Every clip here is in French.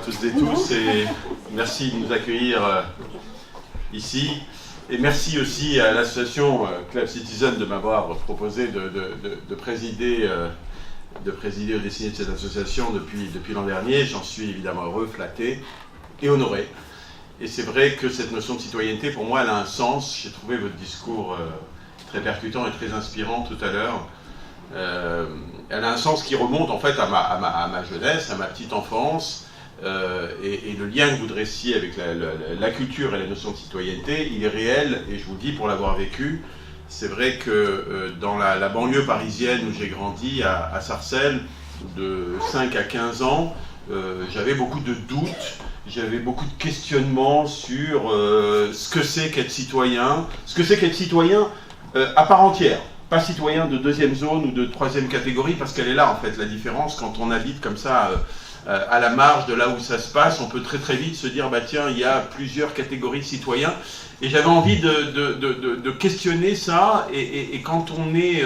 toutes et tous, et merci de nous accueillir ici. Et merci aussi à l'association Club Citizen de m'avoir proposé de présider au destiné de cette association depuis l'an dernier. J'en suis évidemment heureux, flatté et honoré. Et c'est vrai que cette notion de citoyenneté, pour moi, elle a un sens. J'ai trouvé votre discours très percutant et très inspirant tout à l'heure. Elle a un sens qui remonte en fait à ma jeunesse, à ma petite enfance, et le lien que vous dressiez avec la culture et la notion de citoyenneté, il est réel, et je vous le dis pour l'avoir vécu. C'est vrai que dans la banlieue parisienne où j'ai grandi, à Sarcelles, de 5 à 15 ans, j'avais beaucoup de doutes, j'avais beaucoup de questionnements sur ce que c'est qu'être citoyen, à part entière. Pas citoyen de deuxième zone ou de troisième catégorie, parce qu'elle est là en fait la différence. Quand on habite comme ça à la marge de là où ça se passe, on peut très très vite se dire bah tiens, il y a plusieurs catégories de citoyens. Et j'avais envie de questionner ça, et quand on est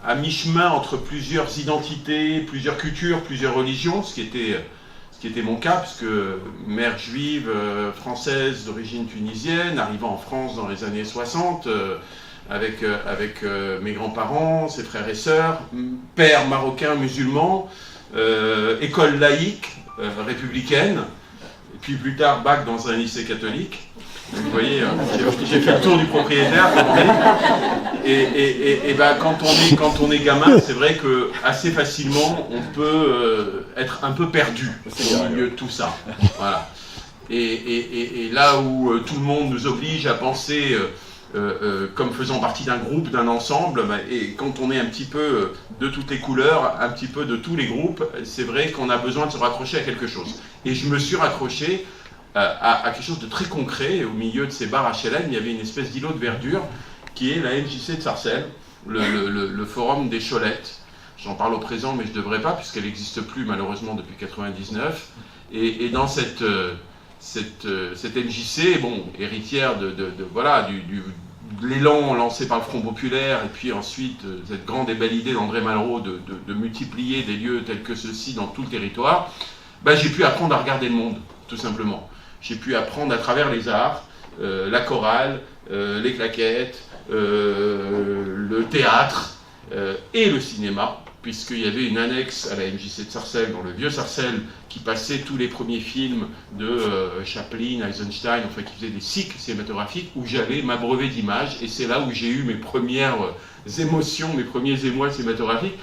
à mi-chemin entre plusieurs identités, plusieurs cultures, plusieurs religions, ce qui était mon cas, puisque mère juive française d'origine tunisienne, arrivant en France dans les années 60, avec mes grands-parents, ses frères et sœurs, père marocain musulman, école laïque, républicaine, et puis plus tard bac dans un lycée catholique. Vous voyez, j'ai fait le tour du propriétaire, comme on dit. Et ben, quand on est gamin, c'est vrai que assez facilement, on peut être un peu perdu au milieu de tout ça. Voilà. Et là où tout le monde nous oblige à penser comme faisant partie d'un groupe, d'un ensemble, et quand on est un petit peu de toutes les couleurs, un petit peu de tous les groupes, c'est vrai qu'on a besoin de se raccrocher à quelque chose. Et je me suis raccroché à quelque chose de très concret. Au milieu de ces bars HLM, il y avait une espèce d'îlot de verdure qui est la MJC de Sarcelles, le forum des Cholettes. J'en parle au présent, mais je ne devrais pas, puisqu'elle n'existe plus malheureusement depuis 1999. Et dans cette MJC, bon, héritière de l'élan lancé par le Front Populaire, et puis ensuite cette grande et belle idée d'André Malraux de multiplier des lieux tels que ceux-ci dans tout le territoire, ben, j'ai pu apprendre à regarder le monde, tout simplement. J'ai pu apprendre à travers les arts, la chorale, les claquettes, le théâtre et le cinéma, puisqu'il y avait une annexe à la MJC de Sarcelles, dans le vieux Sarcelles, qui passait tous les premiers films de Chaplin, Eisenstein, enfin qui faisait des cycles cinématographiques, où j'allais m'abreuver d'images, et c'est là où j'ai eu mes premières émotions, mes premiers émois cinématographiques.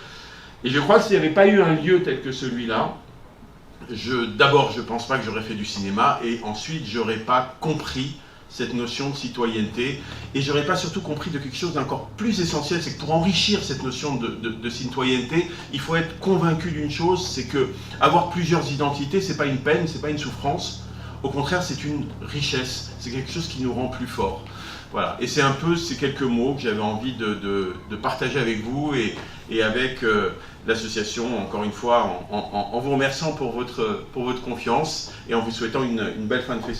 Et je crois que s'il n'y avait pas eu un lieu tel que celui-là, d'abord, je ne pense pas que j'aurais fait du cinéma, et ensuite, je n'aurais pas compris cette notion de citoyenneté, et je n'aurais pas surtout compris de quelque chose d'encore plus essentiel, c'est que pour enrichir cette notion de citoyenneté, il faut être convaincu d'une chose, c'est que avoir plusieurs identités, c'est pas une peine, c'est pas une souffrance, au contraire, c'est une richesse, c'est quelque chose qui nous rend plus forts. Voilà, et c'est un peu ces quelques mots que j'avais envie de partager avec vous et avec l'association, encore une fois, en vous remerciant pour votre confiance et en vous souhaitant une belle fin de festival.